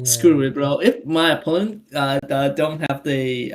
Screw it, bro. If my opponent don't have the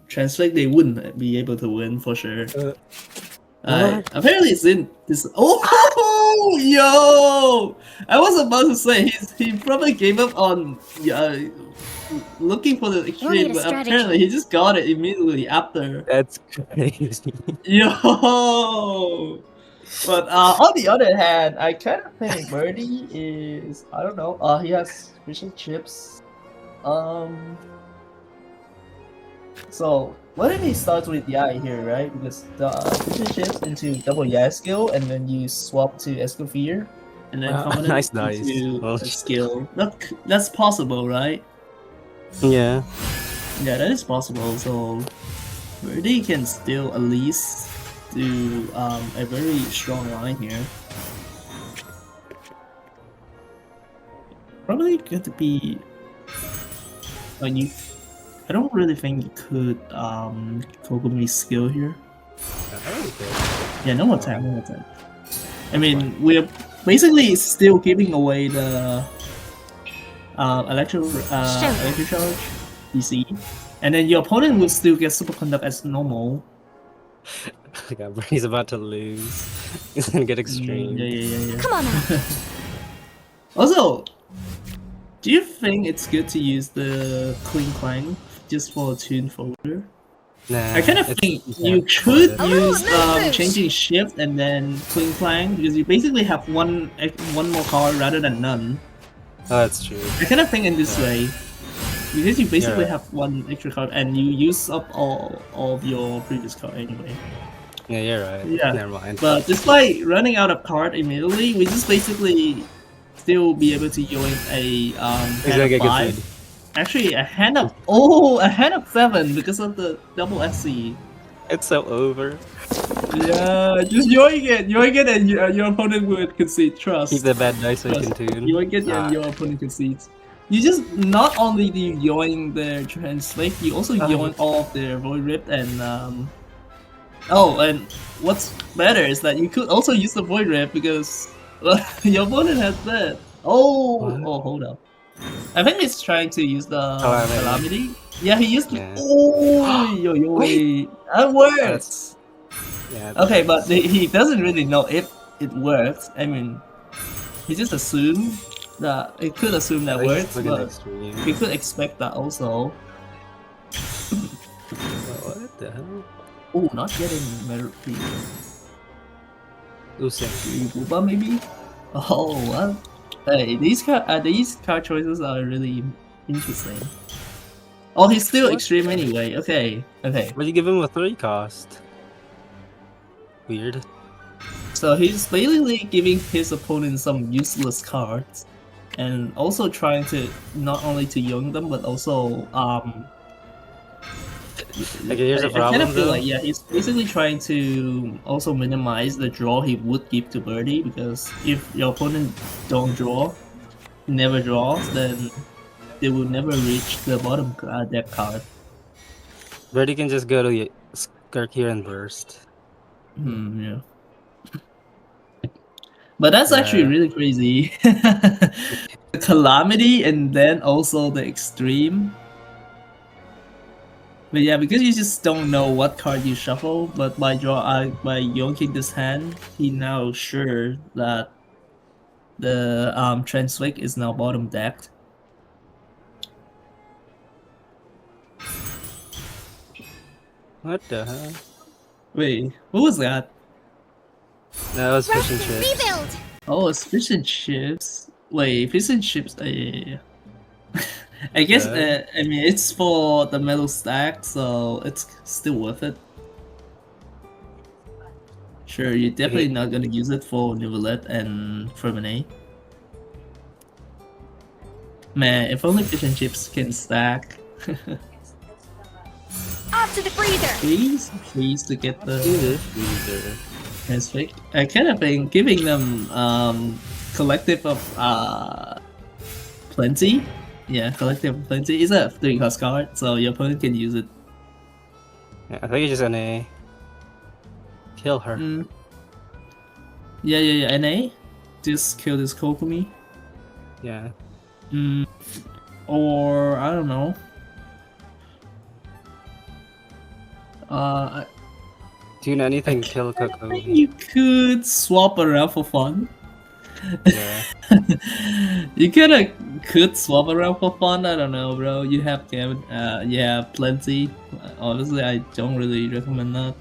translate, they wouldn't be able to win for sure. What? Apparently it's in this. Oh, yo! I was about to say he probably gave up on looking for the extreme, but apparently he just got it immediately after. That's crazy. Yo! But on the other hand, I kind of think Birdy is, I don't know. He has fishing chips. So what if he starts with Yai here, right? Because the fishing chips into double Yai skill, and then you swap to Escofear, and then common nice it into Oh, a skill. That's possible, right? yeah. Yeah, that is possible. So Birdy can still at least do a very strong line here. Probably going to be like you. I don't really think you could Kogumi skill here. Yeah, no attack, no attack. I mean, we're basically still giving away the electro charge DC, and then your opponent will still get superconduct as normal. God, he's about to lose. He's gonna get extreme. Yeah. Come on now. Also, do you think it's good to use the Clean Clang just for a tune folder? Nah, I kind of think you could use changing shift and then Clean Clang, because you basically have one more card rather than none. Oh, that's true. I kind of think in this way, because you basically have one extra card and you use up all of your previous card anyway. Yeah, you're right. Yeah, never mind. But despite running out of card immediately, we just basically still be able to join a hand of 5. Actually, a hand of 7 because of the double SC. It's so over. Yeah, just yoink it, and your opponent would concede. Trust. Keep the bad dice so you can tune. Yoink it, and your opponent concedes. You just not only do you yoink their translate, you also yoink all of their void rift and and what's better is that you could also use the void rift because your opponent has that. Hold up. I think he's trying to use the calamity. Yeah, he used it. That works. Okay, but he doesn't really know if it works. I mean, he just assumed that it could assume that works, but he could expect that also. What the hell? Oh, not getting merit fee. Uba maybe? Oh, what? Hey, these card choices are really interesting. Oh, he's still extreme anyway. Okay. But you give him a 3 cost. Weird. So he's basically giving his opponent some useless cards, and also trying to not only to young them, but also Okay, here's a problem. I kind of feel like he's basically trying to also minimize the draw he would give to Birdy, because if your opponent don't draw, never draws, then they will never reach the bottom deck card. Birdy can just go to Skirk here and burst. Yeah. But that's actually really crazy. The calamity and then also the extreme. But yeah, because you just don't know what card you shuffle, but by yoinking this hand, he now sure that the Transfix is now bottom decked. What the hell? Wait, what was that? That was fish and chips. Rebuild. Oh, it's fish and chips. Wait, fish and chips. I guess. I mean, it's for the metal stack, so it's still worth it. Sure, you're definitely not gonna use it for Nivelette and Fermenate. Man, if only fish and chips can stack. Off to the freezer. Please to get the freezer. Transfix. I kind of think giving them collective of plenty. Yeah, collective of plenty is a 3-cost card, so your opponent can use it. Yeah, I think you're just gonna kill her. Yeah. NA, just kill this Kokumi. Yeah. or I don't know. Tune anything, kill I Coco. think you could swap around for fun. Yeah. You could swap around for fun. I don't know, bro. You have plenty. Honestly, I don't really recommend that.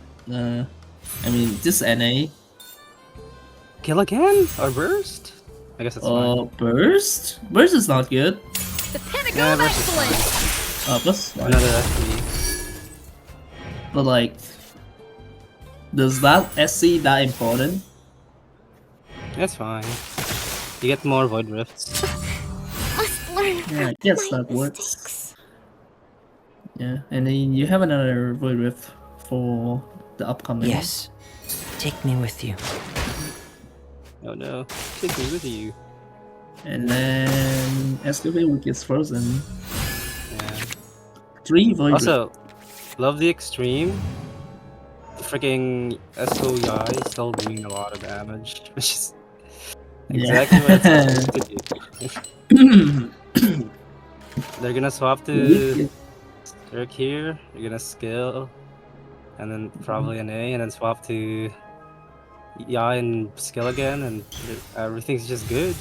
I mean, just NA. Kill again? Or burst? I guess it's fine. Burst. Burst is not good. The pinnacle Yeah, of burst is excellence. Plus, Another FP. but like, does that SC that important? That's fine. You get more Void Rifts. Must learn Yeah, I from guess my that works. mistakes. Yeah, and then you have another Void Rift for the upcoming. Yes. Take me with you. Oh no. Take me with you. And then Excavate gets frozen. Yeah. 3 Void Rift. Also, love the extreme. The freaking SO Yai is still doing a lot of damage, which is exactly what it's supposed to do. They're gonna swap to Dirk here, you're gonna skill, and then probably an A, and then swap to Yai and skill again, and everything's just good.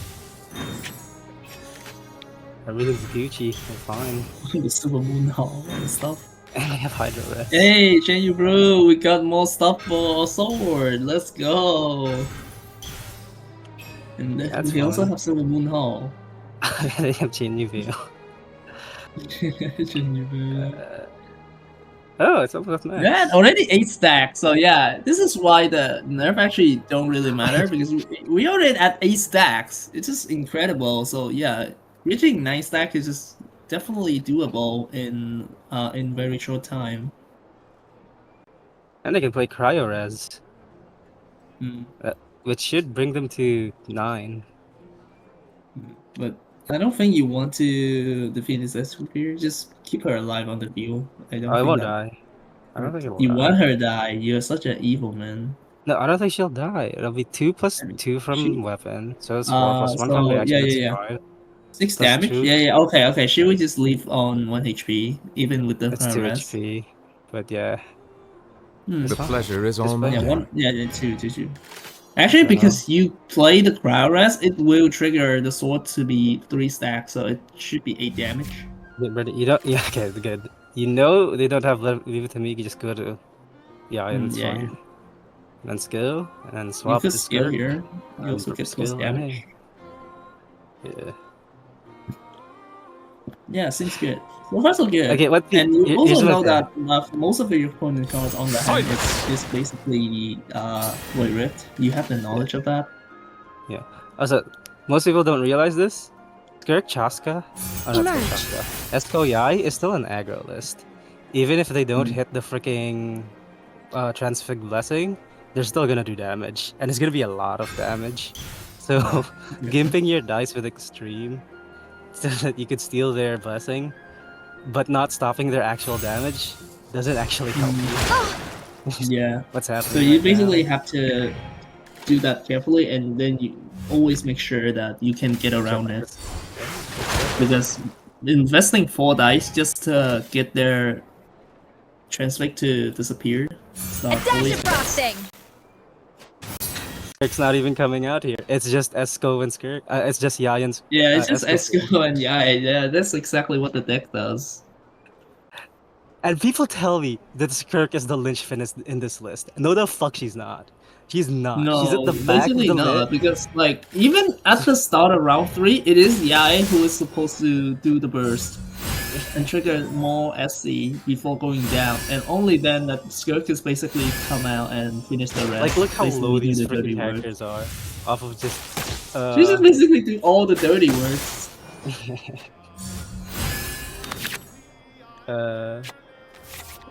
Everything's Gucci, we're fine. The Super Moon Hall and stuff. And we have Hydro Rest. Hey, Shenyu bro, we got more stuff for our sword. Let's go. And then That's we also fun. have Silver Moon Hall. They have Chain New Veil. Shenyu bro. Oh, it's almost nice. Yeah, already 8 stacks. So yeah, this is why the nerf actually don't really matter because we already at 8 stacks. It's just incredible. So yeah, reaching 9 stack is just definitely doable in very short time. And they can play Cryo Res, Hmm. which should bring them to 9. But I don't think you want to defeat this here. Just keep her alive on the field. I don't I think won't that- die. I don't think it will You die. want her to die. You're such an evil man. No, I don't think she'll die. It'll be 2 plus I mean, 2 from she- weapon, so it's 4 plus 1 from so, reaction. yeah. That's fine. 6 Plus damage? 2. Yeah. Okay. She would just leave on 1 HP, even with the It's 2 rest. HP. But yeah. Hmm. The fine. pleasure is all fine. Yeah, mine. two. Actually, because you play the crowd rest, it will trigger the sword to be 3 stacks, so it should be 8 damage. But you don't. Yeah, okay, good. You know they don't have leave it to me. You just go to. Yeah, and it's Yeah. fine. And then skill, and then You swap could to skill skill. here. You and also put get plus skill damage. Yeah. Yeah, seems good. So far, so good. Okay, what? And you here's also what know I that most of your opponent cards on the hand is basically Void Rift. You have the knowledge of that. Also, most people don't realize this. Skirk Chaska, Emerge. Esco Yai is still an aggro list. Even if they don't Mm. hit the freaking Transfig Blessing, they're still gonna do damage. And it's gonna be a lot of damage. So, gimping your dice with Extreme so that you could steal their Blessing, but not stopping their actual damage, doesn't actually help you. Yeah. What's happening? So you right now. basically have to do that carefully, and then you always make sure that you can get around it. Because investing 4 dice just to get their transfix to disappear, it's not always Attention frosting. Skirk's not even coming out here. It's just Esco and Skirk. It's just Yai and Yeah, it's just Esco. Esco and Yai. Yeah, that's exactly what the deck does. And people tell me that Skirk is the linchpin in this list. No, the fuck she's not. She's not. No, She's at the back of basically the not, list. because like even at the start of round 3, it is Yai who is supposed to do the burst and trigger more SC before going down, and only then that Skirk is basically come out and finish the rest. Like, look how basically low do these the dirty freaking work. characters are. Off of just. She just basically do all the dirty works.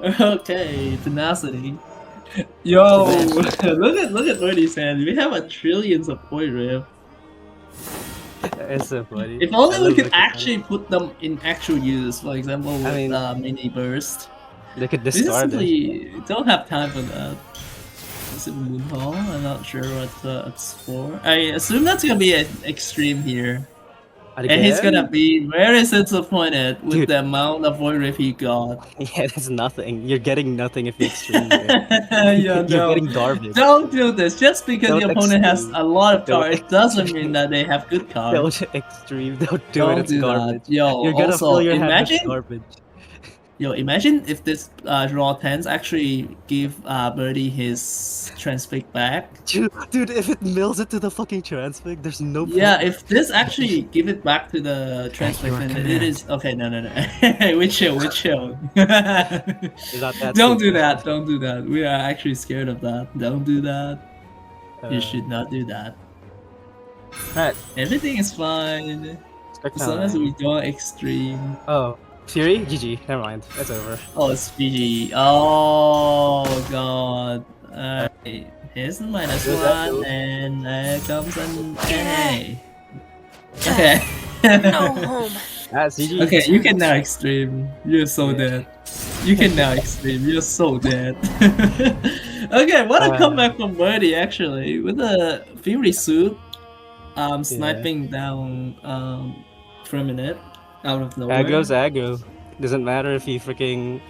Okay, tenacity. Yo, look at Birdy's hand. We have a trillions of point rift. It's so funny. If only I we love could looking at actually put them in actual use. For example, with I mean, mini burst. it. They could We discard it. simply don't have time for that. Is it Moon Hall? I'm not sure what it's for. I assume that's gonna be an extreme here. And he's Again? gonna be very disappointed with Dude. the amount of void rip he got. Yeah, that's nothing. You're getting nothing if you extreme it. Yeah, You're no. getting garbage. Don't do this. Just because Don't your opponent has extreme. a lot of Don't cards doesn't mean that they have good cards. Don't extreme. Don't do Don't it. It's do garbage. that. Yo, You're gonna also fill your hand with imagine garbage. Imagine if this draw 10s actually give Birdy his transfix back. Dude, if it mills it to the fucking transfig, there's no point. Yeah, if this actually give it back to the At transfix, your then it command. is okay. No. we chill. It's not that Don't do simple. that. Don't do that. We are actually scared of that. Don't do that. You Uh, should not do that. Alright, Everything is fine start as long as time. we don't extreme. Oh, Fury? GG. Never mind. It's over. Oh, it's PG. Oh god. Alright. Here's the minus one, and there comes an NA. Okay. No home. That's GG. Okay, you can now extreme. You're so dead. You can now extreme. You're so dead. Okay, what a comeback from Birdy actually. With the Fury suit, sniping down from it out of nowhere. Aggro's aggro. Doesn't matter if you freaking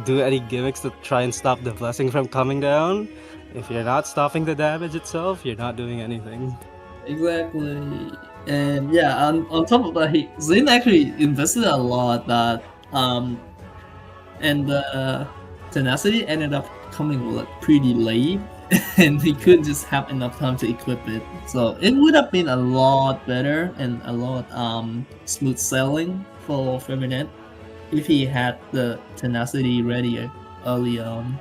do any gimmicks to try and stop the blessing from coming down. If you're not stopping the damage itself, you're not doing anything. Exactly. And yeah, on top of that, Zin actually invested a lot that and the tenacity ended up coming like pretty late, and he couldn't just have enough time to equip it. So it would have been a lot better and a lot smooth sailing for Feminet if he had the tenacity ready early on.